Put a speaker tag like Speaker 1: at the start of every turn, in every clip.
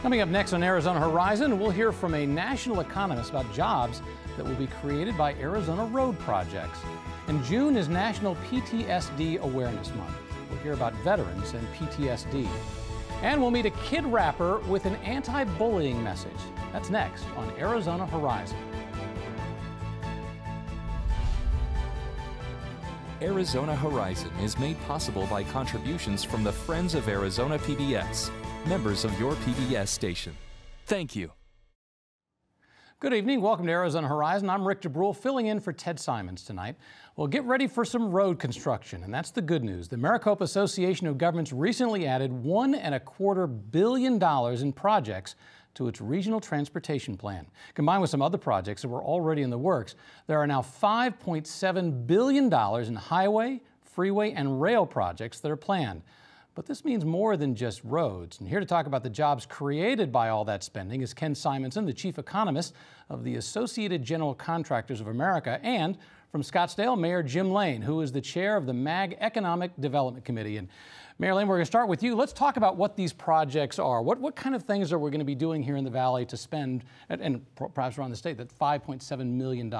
Speaker 1: Coming up next on Arizona Horizon, we'll hear from a national economist about jobs that will be created by Arizona road projects. And June is National PTSD Awareness Month. We'll hear about veterans and PTSD. And we'll meet a kid rapper with an anti-bullying message. That's next on Arizona Horizon.
Speaker 2: Arizona Horizon is made possible by contributions from the Friends of Arizona PBS, members of your PBS station. Thank you.
Speaker 1: Good evening. Welcome to Arizona Horizon. I'm Rick DeBrule, filling in for Ted Simons tonight. Well, get ready for some road construction, and that's the good news. The Maricopa Association of Governments recently added $1.25 billion in projects to its regional transportation plan. Combined with some other projects that were already in the works, there are now $5.7 billion in highway, freeway, and rail projects that are planned. But this means more than just roads. And here to talk about the jobs created by all that spending is Ken Simonson, the chief economist of the Associated General Contractors of America, and from Scottsdale, Mayor Jim Lane, who is the chair of the MAG Economic Development Committee. And Mayor Lane, we're going to start with you. Let's talk about what these projects are. What kind of things are we going to be doing here in the Valley to spend, and perhaps around the state, that $5.7 million?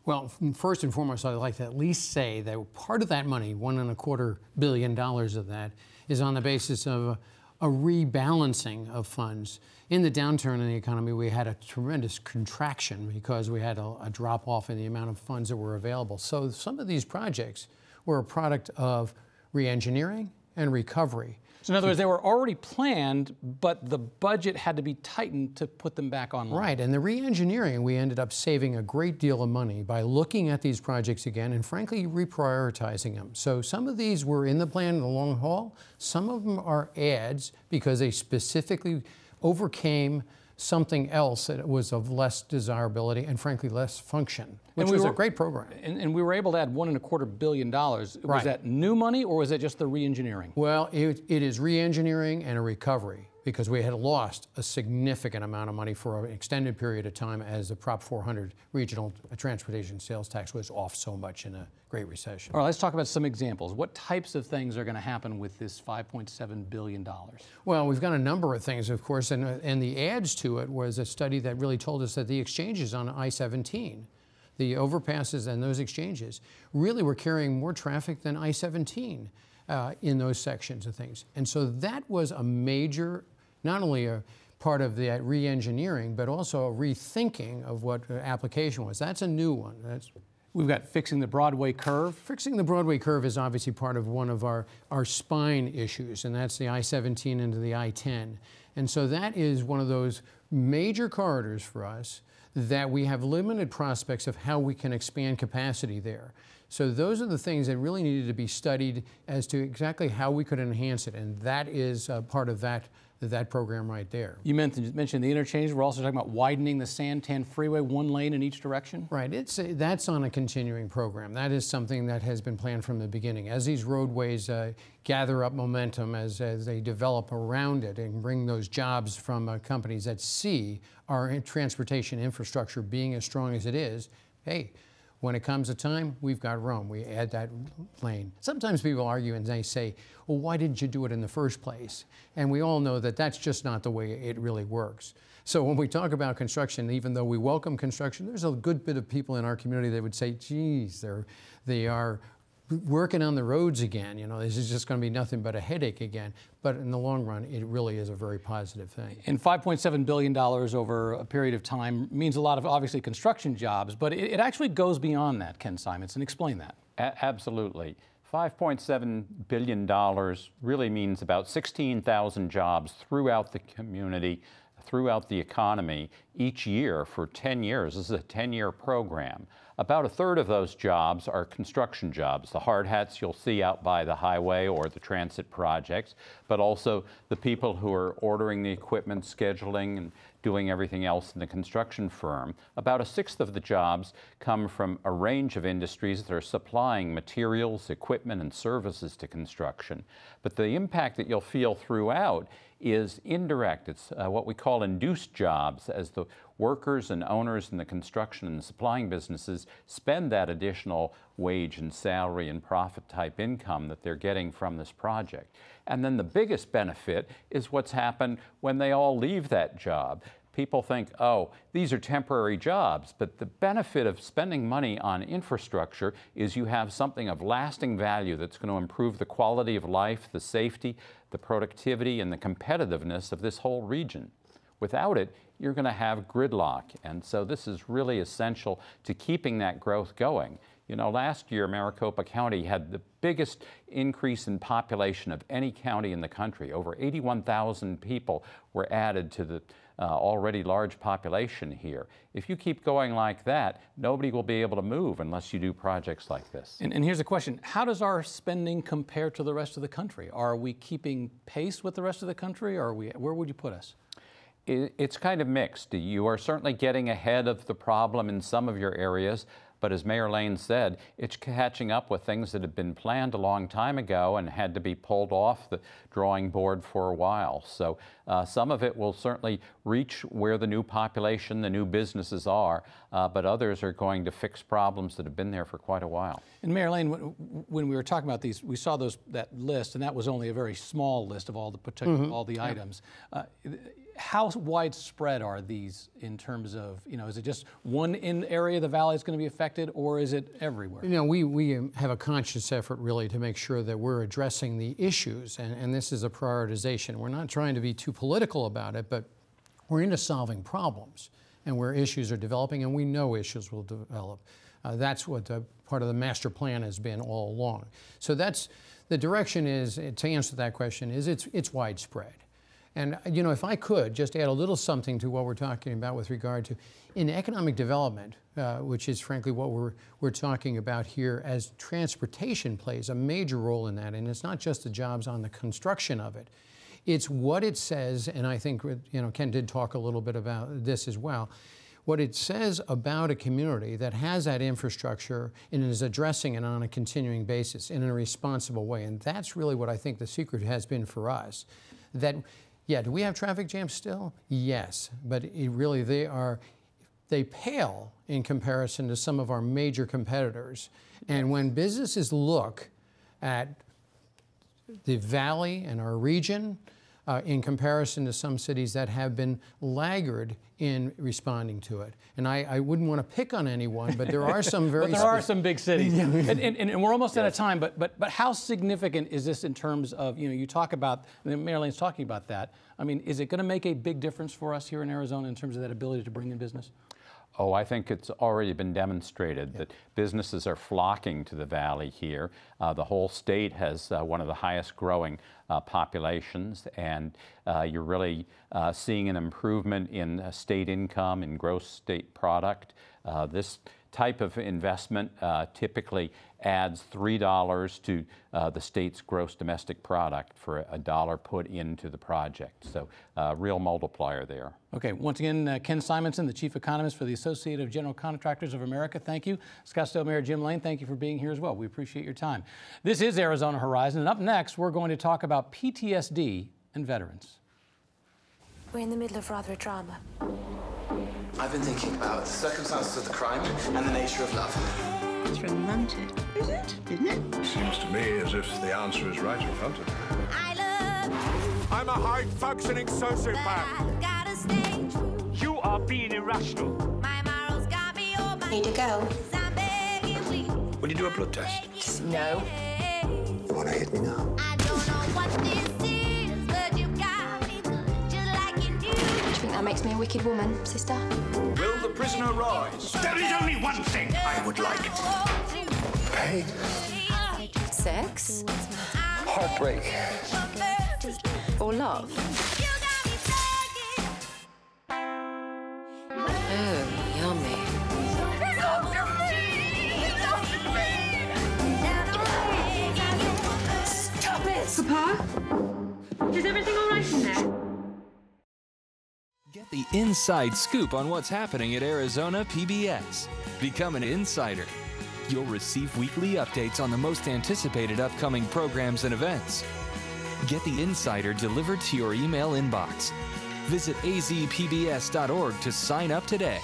Speaker 3: Well, first and foremost, I'd like to at least say that part of that money, $1.25 billion of that, is on the basis of a rebalancing of funds. In the downturn in the economy, we had a tremendous contraction because we had a drop off in the amount of funds that were available. So some of these projects were a product of re-engineering and recovery.
Speaker 1: So in other words, they were already planned, but the budget had to be tightened to put them back online.
Speaker 3: Right, and the re-engineering, we ended up saving a great deal of money by looking at these projects again and frankly reprioritizing them. So some of these were in the plan in the long haul. Some of them are adds because they specifically overcame something else that was of less desirability and frankly less function, which was a great program.
Speaker 1: And we were able to add $1.25 billion. Was that new money or was it just the re-engineering?
Speaker 3: Well, it is re-engineering and a recovery because we had lost a significant amount of money for an extended period of time as the Prop 400 regional transportation sales tax was off so much in a great recession.
Speaker 1: All right, let's talk about some examples. What types of things are going to happen with this $5.7 billion?
Speaker 3: Well, we've got a number of things, of course, and the adds to it was a study that really told us that the exchanges on I-17, the overpasses and those exchanges, really were carrying more traffic than I-17 in those sections of things. And so that was a major, not only a part of the re-engineering, but also a rethinking of what application was. That's a new one.
Speaker 1: We've got fixing the Broadway curve.
Speaker 3: Fixing the Broadway curve is obviously part of one of our spine issues, and that's the I-17 into the I-10. And so that is one of those major corridors for us that we have limited prospects of how we can expand capacity there. So those are the things that really needed to be studied as to exactly how we could enhance it, and that is part of that program right there.
Speaker 1: You mentioned the interchange. We're also talking about widening the Santan Freeway, one lane in each direction.
Speaker 3: Right. That's on a continuing program. That is something that has been planned from the beginning. As these roadways gather up momentum, as they develop around it and bring those jobs from companies that see our transportation infrastructure being as strong as it is, hey, when it comes to time, we've got room. We add that lane. Sometimes people argue and they say, well, why didn't you do it in the first place? And we all know that that's just not the way it really works. So when we talk about construction, even though we welcome construction, there's a good bit of people in our community that would say, geez, they are working on the roads again. You know, this is just going to be nothing but a headache again. But in the long run, it really is a very positive thing.
Speaker 1: And $5.7 billion over a period of time means a lot of, obviously, construction jobs, but it actually goes beyond that, Ken Simonson. Explain that.
Speaker 4: Absolutely. $5.7 billion really means about 16,000 jobs throughout the community, throughout the economy each year for 10 years. This is a 10-year program. About a third of those jobs are construction jobs, the hard hats you'll see out by the highway or the transit projects, but also the people who are ordering the equipment, scheduling, and doing everything else in the construction firm. About a sixth of the jobs come from a range of industries that are supplying materials, equipment, and services to construction. But the impact that you'll feel throughout is indirect. It's what we call induced jobs, as the workers and owners in the construction and supplying businesses spend that additional wage and salary and profit type income that they're getting from this project. And then the biggest benefit is what's happened when they all leave that job. People think, oh, these are temporary jobs, but the benefit of spending money on infrastructure is you have something of lasting value that's going to improve the quality of life, the safety, the productivity, and the competitiveness of this whole region. Without it, you're going to have gridlock, and so this is really essential to keeping that growth going. You know, last year, Maricopa County had the biggest increase in population of any county in the country. Over 81,000 people were added to the already large population here. If you keep going like that, nobody will be able to move unless you do projects like this.
Speaker 1: And here's a question. How does our spending compare to the rest of the country? Are we keeping pace with the rest of the country, or where would you put us?
Speaker 4: It's kind of mixed. You are certainly getting ahead of the problem in some of your areas, but as Mayor Lane said, it's catching up with things that have been planned a long time ago and had to be pulled off the drawing board for a while. So some of it will certainly reach where the new population, the new businesses are, but others are going to fix problems that have been there for quite a while.
Speaker 1: And Mayor Lane, when we were talking about these, we saw that list, and that was only a very small list of all the all the items. How widespread are these in terms of, you know, is it just one area of the valley that's going to be affected, or is it everywhere?
Speaker 3: You know, we have a conscious effort really to make sure that we're addressing the issues, and this is a prioritization. We're not trying to be too political about it, but we're into solving problems and where issues are developing, and we know issues will develop. That's what part of the master plan has been all along. So that's, the direction is, to answer that question, is it's widespread. And, you know, if I could just add a little something to what we're talking about with regard to, in economic development, which is frankly what we're talking about here, as transportation plays a major role in that, and it's not just the jobs on the construction of it. It's what it says, and I think, you know, Ken did talk a little bit about this as well, what it says about a community that has that infrastructure and is addressing it on a continuing basis in a responsible way. And that's really what I think the secret has been for us. That, yeah, do we have traffic jams still? Yes, but they pale in comparison to some of our major competitors. And when businesses look at the valley and our region in comparison to some cities that have been laggard in responding to it. And I wouldn't want to pick on anyone, but there are some very
Speaker 1: but there are some big cities. and we're almost out of time, but how significant is this in terms of, you know, you talk about, Mayor Lane's talking about that. I mean, is it going to make a big difference for us here in Arizona in terms of that ability to bring in business?
Speaker 4: Oh, I think it's already been demonstrated that businesses are flocking to the valley here. The whole state has one of the highest growing populations, and you're really seeing an improvement in state income and gross state product. This type of investment typically adds $3 to the state's gross domestic product for a dollar put into the project. So real multiplier there.
Speaker 1: Okay, once again, Ken Simonson, the Chief Economist for the Associated General Contractors of America. Thank you. Scottsdale Mayor Jim Lane, thank you for being here as well. We appreciate your time. This is Arizona Horizon, and up next, we're going to talk about PTSD and veterans.
Speaker 5: We're in the middle of rather a drama.
Speaker 6: I've been thinking about the circumstances of the crime and the nature of love.
Speaker 7: It's romantic, is it? Isn't it?
Speaker 8: Seems to me as if the answer is right in front of you.
Speaker 9: I'm a high-functioning sociopath. You are being irrational.
Speaker 5: Need to go.
Speaker 6: Will you do a blood test?
Speaker 5: No.
Speaker 6: You want to hit me now?
Speaker 5: I don't know what this is, but you got me good, just like you do. Do you think that makes me a wicked woman, sister?
Speaker 9: Will the prisoner rise? There is only one thing I would like.
Speaker 6: Pain.
Speaker 5: Sex?
Speaker 6: Heartbreak.
Speaker 5: Or love? Oh, yummy. Stop it!
Speaker 7: Papa? Is everything all right in there?
Speaker 2: Get the inside scoop on what's happening at Arizona PBS. Become an insider. You'll receive weekly updates on the most anticipated upcoming programs and events. Get the Insider delivered to your email inbox. Visit azpbs.org to sign up today.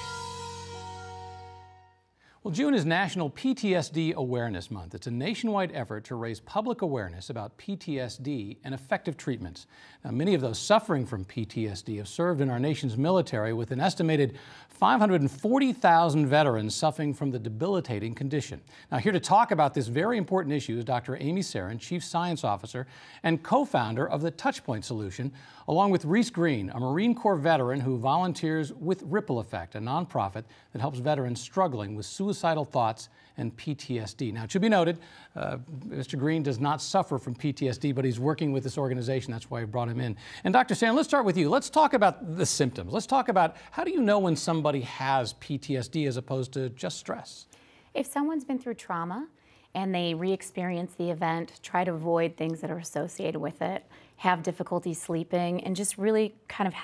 Speaker 1: Well, June is National PTSD Awareness Month. It's a nationwide effort to raise public awareness about PTSD and effective treatments. Now, many of those suffering from PTSD have served in our nation's military, with an estimated 540,000 veterans suffering from the debilitating condition. Now, here to talk about this very important issue is Dr. Amy Sarin, Chief Science Officer and co-founder of the Touchpoint Solution, along with Reese Green, a Marine Corps veteran who volunteers with Ripple Effect, a nonprofit that helps veterans struggling with suicidal thoughts and PTSD. Now, it should be noted, Mr. Green does not suffer from PTSD, but he's working with this organization. That's why I brought him in. And Dr. Sarin, let's start with you. Let's talk about the symptoms. Let's talk about, how do you know when somebody has PTSD as opposed to just stress?
Speaker 10: If someone's been through trauma and they re-experience the event, try to avoid things that are associated with it, have difficulty sleeping, and just really kind of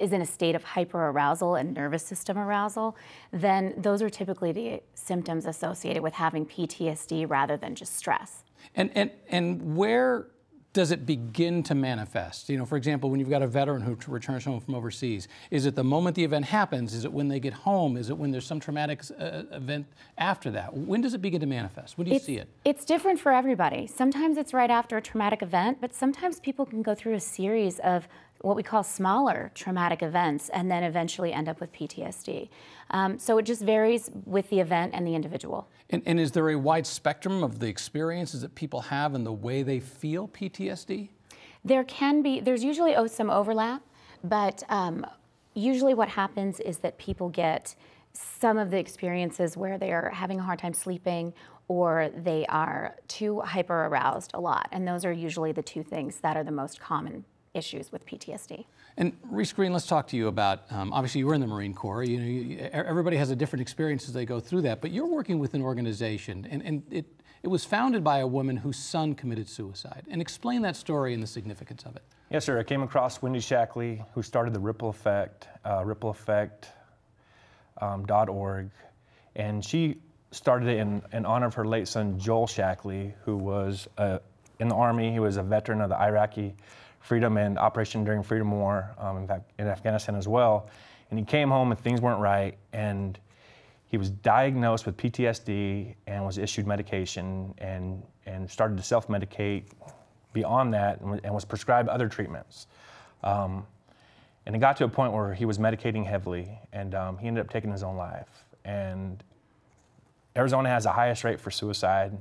Speaker 10: is in a state of hyperarousal and nervous system arousal, then those are typically the symptoms associated with having PTSD rather than just stress.
Speaker 1: And where does it begin to manifest? You know, for example, when you've got a veteran who returns home from overseas, is it the moment the event happens? Is it when they get home? Is it when there's some traumatic event after that? When does it begin to manifest? When do you see it?
Speaker 10: It's different for everybody. Sometimes it's right after a traumatic event, but sometimes people can go through a series of what we call smaller traumatic events and then eventually end up with PTSD. So it just varies with the event and the individual.
Speaker 1: And is there a wide spectrum of the experiences that people have and the way they feel PTSD?
Speaker 10: There can be, there's usually some overlap, but usually what happens is that people get some of the experiences where they are having a hard time sleeping or they are too hyper-aroused a lot. And those are usually the two things that are the most common issues with PTSD.
Speaker 1: And Reese Green, let's talk to you about, obviously you were in the Marine Corps, everybody has a different experience as they go through that, but you're working with an organization, and it was founded by a woman whose son committed suicide. And explain that story and the significance of it.
Speaker 11: Yes, sir. I came across Wendy Shackley, who started the Ripple Effect, rippleeffect.org, and she started it in honor of her late son, Joel Shackley, who was in the Army. He was a veteran of the Iraqi Freedom and Operation Enduring Freedom War, in fact, in Afghanistan as well. And he came home and things weren't right, and he was diagnosed with PTSD and was issued medication and started to self-medicate beyond that and was prescribed other treatments. And it got to a point where he was medicating heavily, and he ended up taking his own life. And Arizona has the highest rate for suicide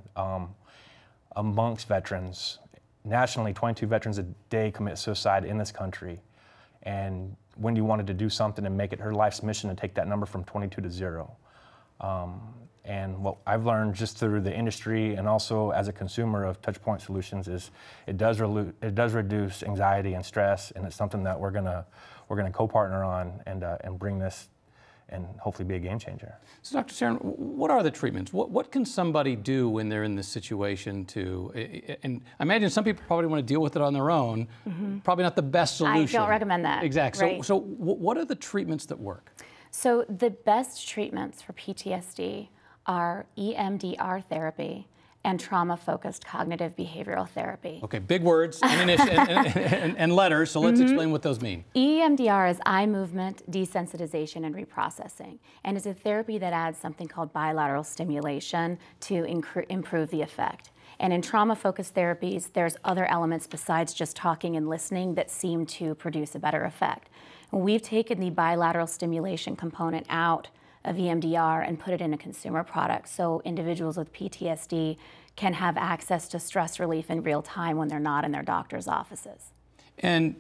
Speaker 11: amongst veterans. Nationally, 22 veterans a day commit suicide in this country. And Wendy wanted to do something and make it her life's mission to take that number from 22 to 0. And what I've learned just through the industry and also as a consumer of Touchpoint Solutions is it does reduce anxiety and stress, and it's something that we're gonna co-partner on and bring this and hopefully be a game changer.
Speaker 1: So Dr. Sarin, what are the treatments? What can somebody do when they're in this situation and I imagine some people probably want to deal with it on their own, probably not the best solution.
Speaker 10: I don't recommend that.
Speaker 1: Exactly.
Speaker 10: Right.
Speaker 1: So what are the treatments that work?
Speaker 10: So the best treatments for PTSD are EMDR therapy and trauma-focused cognitive behavioral therapy.
Speaker 1: Okay, big words and letters, so let's explain what those mean.
Speaker 10: EMDR is eye movement, desensitization, and reprocessing, and is a therapy that adds something called bilateral stimulation to improve the effect. And in trauma-focused therapies, there's other elements besides just talking and listening that seem to produce a better effect. And we've taken the bilateral stimulation component out of EMDR and put it in a consumer product so individuals with PTSD can have access to stress relief in real time when they're not in their doctor's offices.
Speaker 1: And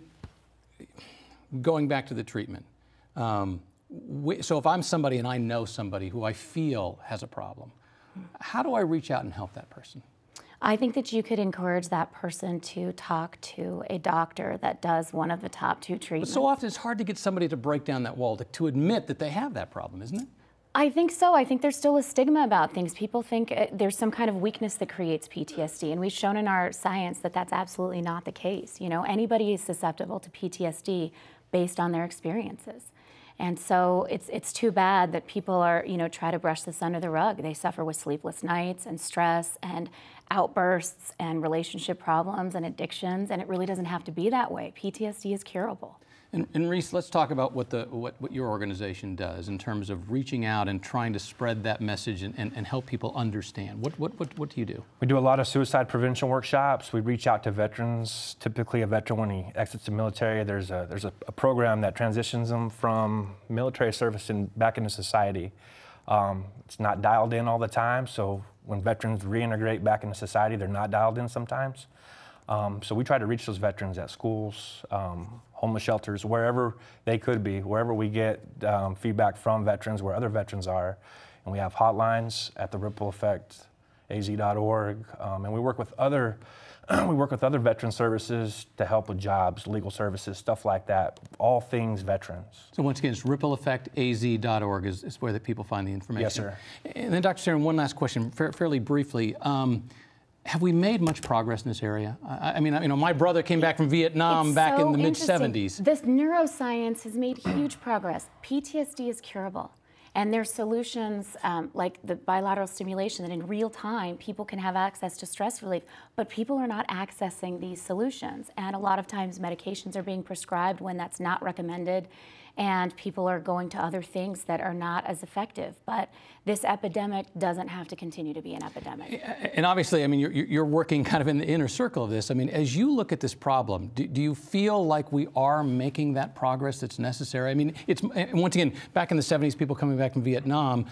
Speaker 1: going back to the treatment, so if I'm somebody and I know somebody who I feel has a problem, how do I reach out and help that person?
Speaker 10: I think that you could encourage that person to talk to a doctor that does one of the top 2 treatments.
Speaker 1: But so often it's hard to get somebody to break down that wall, to admit that they have that problem, isn't it?
Speaker 10: I think so. I think there's still a stigma about things. People think there's some kind of weakness that creates PTSD, and we've shown in our science that that's absolutely not the case. You know, anybody is susceptible to PTSD based on their experiences. And so it's too bad that people are, try to brush this under the rug. They suffer with sleepless nights and stress and outbursts and relationship problems and addictions, and it really doesn't have to be that way. PTSD is curable.
Speaker 1: And Reese, let's talk about what your organization does in terms of reaching out and trying to spread that message and help people understand. What do you do?
Speaker 11: We do a lot of suicide prevention workshops. We reach out to veterans. Typically, a veteran, when he exits the military, there's a program that transitions them from military service and back into society. It's not dialed in all the time, so when veterans reintegrate back into society, they're not dialed in sometimes. So we try to reach those veterans at schools, homeless shelters, wherever they could be, wherever we get feedback from veterans, where other veterans are. And we have hotlines at the rippleeffectaz.org, and we work with other veteran services to help with jobs, legal services, stuff like that, all things veterans.
Speaker 1: So once again, it's rippleeffectaz.org is where the people find the information.
Speaker 11: Yes, sir.
Speaker 1: And then, Dr. Sarin, one last question, fairly briefly. Have we made much progress in this area? I mean, my brother came back from Vietnam back in the mid-'70s.
Speaker 10: This neuroscience has made huge progress. PTSD is curable. And there's solutions like the bilateral stimulation that in real time people can have access to stress relief, but people are not accessing these solutions. And a lot of times medications are being prescribed when that's not recommended, and people are going to other things that are not as effective. But this epidemic doesn't have to continue to be an epidemic.
Speaker 1: And obviously, I mean, you're working kind of in the inner circle of this. I mean, as you look at this problem, do you feel like we are making that progress that's necessary? I mean, once again, back in the 70s, people coming back from Vietnam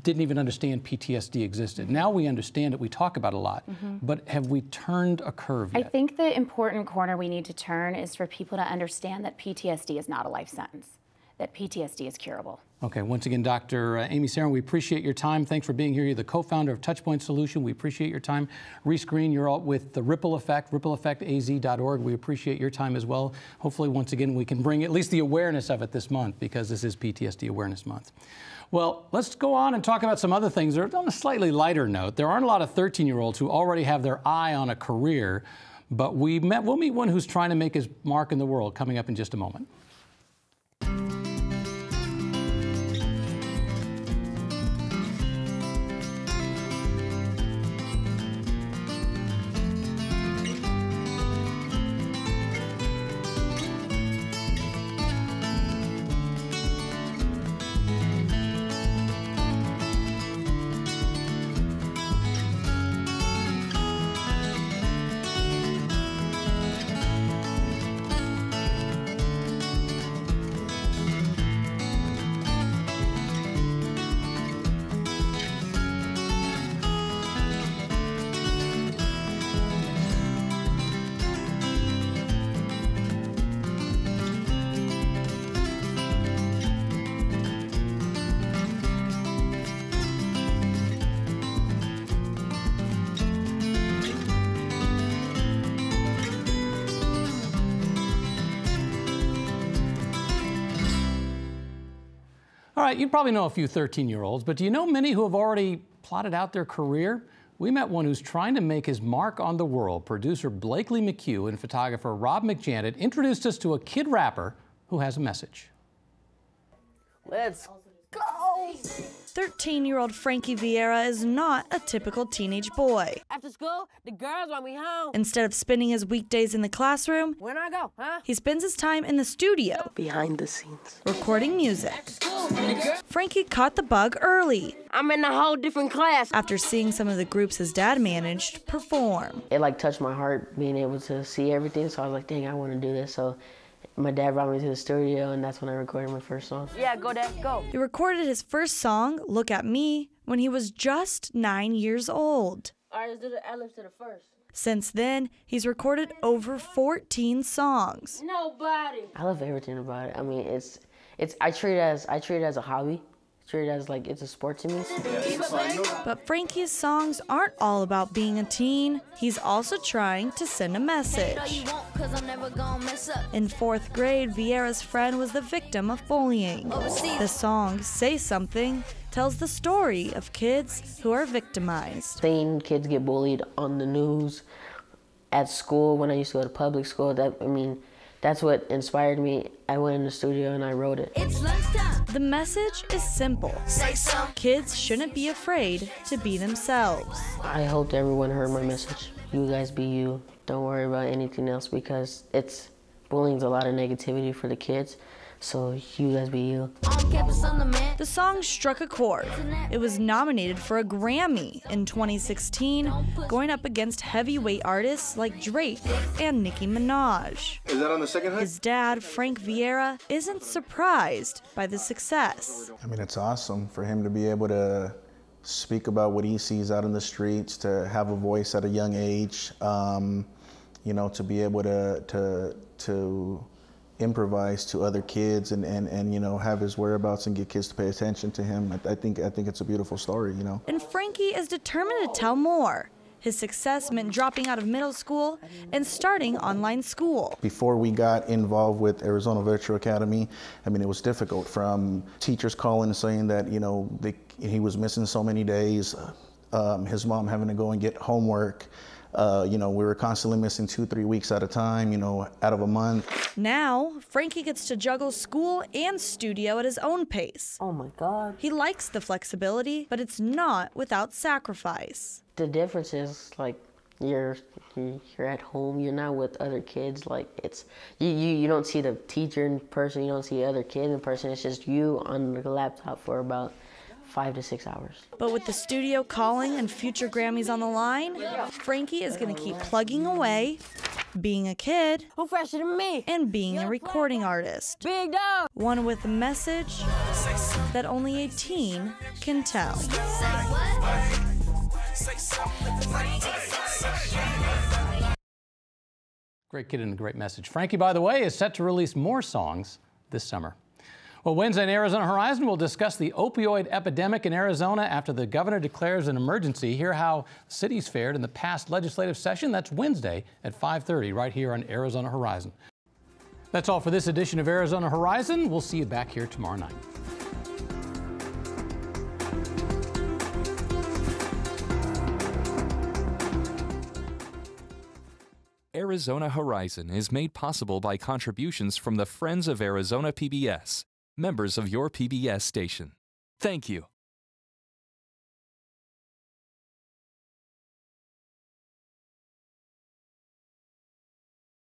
Speaker 1: didn't even understand PTSD existed. Now we understand it, we talk about it a lot, but have we turned a curve yet?
Speaker 10: I think the important corner we need to turn is for people to understand that PTSD is not a life sentence, that PTSD is curable.
Speaker 1: Okay, once again, Dr. Amy Sarin, we appreciate your time. Thanks for being here. You're the co-founder of Touchpoint Solution. We appreciate your time. Reese Green, you're all with the Ripple Effect, rippleeffectaz.org. We appreciate your time as well. Hopefully, once again, we can bring at least the awareness of it this month, because this is PTSD Awareness Month. Well, let's go on and talk about some other things. On a slightly lighter note, there aren't a lot of 13-year-olds who already have their eye on a career, but we'll meet one who's trying to make his mark in the world coming up in just a moment. All right, you probably know a few 13-year-olds, but do you know many who have already plotted out their career? We met one who's trying to make his mark on the world. Producer Blakely McHugh and photographer Rob McJanet introduced us to a kid rapper who has a message.
Speaker 12: Let's go!
Speaker 13: 13-year-old Frankie Vieira is not a typical teenage boy.
Speaker 12: After school, the girls want me home.
Speaker 13: Instead of spending his weekdays in the classroom,
Speaker 12: when I go,
Speaker 13: he spends his time in the studio.
Speaker 12: Behind the scenes.
Speaker 13: Recording music. Frankie caught the bug early.
Speaker 12: I'm in a whole different class.
Speaker 13: After seeing some of the groups his dad managed perform.
Speaker 12: It touched my heart being able to see everything, so I was like, dang, I want to do this. So my dad brought me to the studio, and that's when I recorded my first song. Yeah, go, Dad, go.
Speaker 13: He recorded his first song, Look at Me, when he was just 9 years old.
Speaker 12: All right, let's do the ad-libs to the first.
Speaker 13: Since then, he's recorded over 14 songs.
Speaker 12: Nobody. I love everything about it. I mean, I treat it as a hobby. Treat it as it's a sport to me.
Speaker 13: But Frankie's songs aren't all about being a teen. He's also trying to send a message. In 4th grade, Vieira's friend was the victim of bullying. The song, Say Something, tells the story of kids who are victimized.
Speaker 12: Seeing kids get bullied on the news, at school, when I used to go to public school, that's what inspired me. I went in the studio and I wrote it.
Speaker 5: It's lunchtime.
Speaker 13: The message is simple.
Speaker 5: Say some.
Speaker 13: Kids shouldn't be afraid to be themselves.
Speaker 12: I hoped everyone heard my message. You guys be you. Don't worry about anything else because bullying's a lot of negativity for the kids. So you guys be you.
Speaker 13: The song struck a chord. It was nominated for a Grammy in 2016, going up against heavyweight artists like Drake and Nicki Minaj.
Speaker 8: Is that on the second hook?
Speaker 13: His dad, Frank Vieira, isn't surprised by the success.
Speaker 14: I mean, it's awesome for him to be able to speak about what he sees out in the streets, to have a voice at a young age, you know, to be able to improvise to other kids and you know, have his whereabouts and get kids to pay attention to him. I think it's a beautiful story, you know.
Speaker 13: And Frankie is determined to tell more. His success meant dropping out of middle school and starting online school.
Speaker 14: Before we got involved with Arizona Virtual Academy, I mean, it was difficult, from teachers calling and saying that, you know, he was missing so many days, his mom having to go and get homework. You know, we were constantly missing 2-3 weeks at a time, you know, out of a month.
Speaker 13: Now, Frankie gets to juggle school and studio at his own pace.
Speaker 12: Oh my God.
Speaker 13: He likes the flexibility, but it's not without sacrifice.
Speaker 12: The difference is, like, you're at home, you're not with other kids. Like, it's, you don't see the teacher in person, you don't see other kids in person. It's just you on the laptop for about 5 to 6 hours.
Speaker 13: But with the studio calling and future Grammys on the line, Frankie is going to keep plugging away, being a kid,
Speaker 12: who fresher than me,
Speaker 13: and being a recording artist.
Speaker 12: Big dog.
Speaker 13: One with a message that only a teen can tell.
Speaker 1: Great kid and a great message. Frankie, by the way, is set to release more songs this summer. Well, Wednesday in Arizona Horizon, we'll discuss the opioid epidemic in Arizona after the governor declares an emergency. Hear how the city's fared in the past legislative session. That's Wednesday at 5:30 right here on Arizona Horizon. That's all for this edition of Arizona Horizon. We'll see you back here tomorrow night.
Speaker 2: Arizona Horizon is made possible by contributions from the Friends of Arizona PBS, members of your PBS station. Thank you.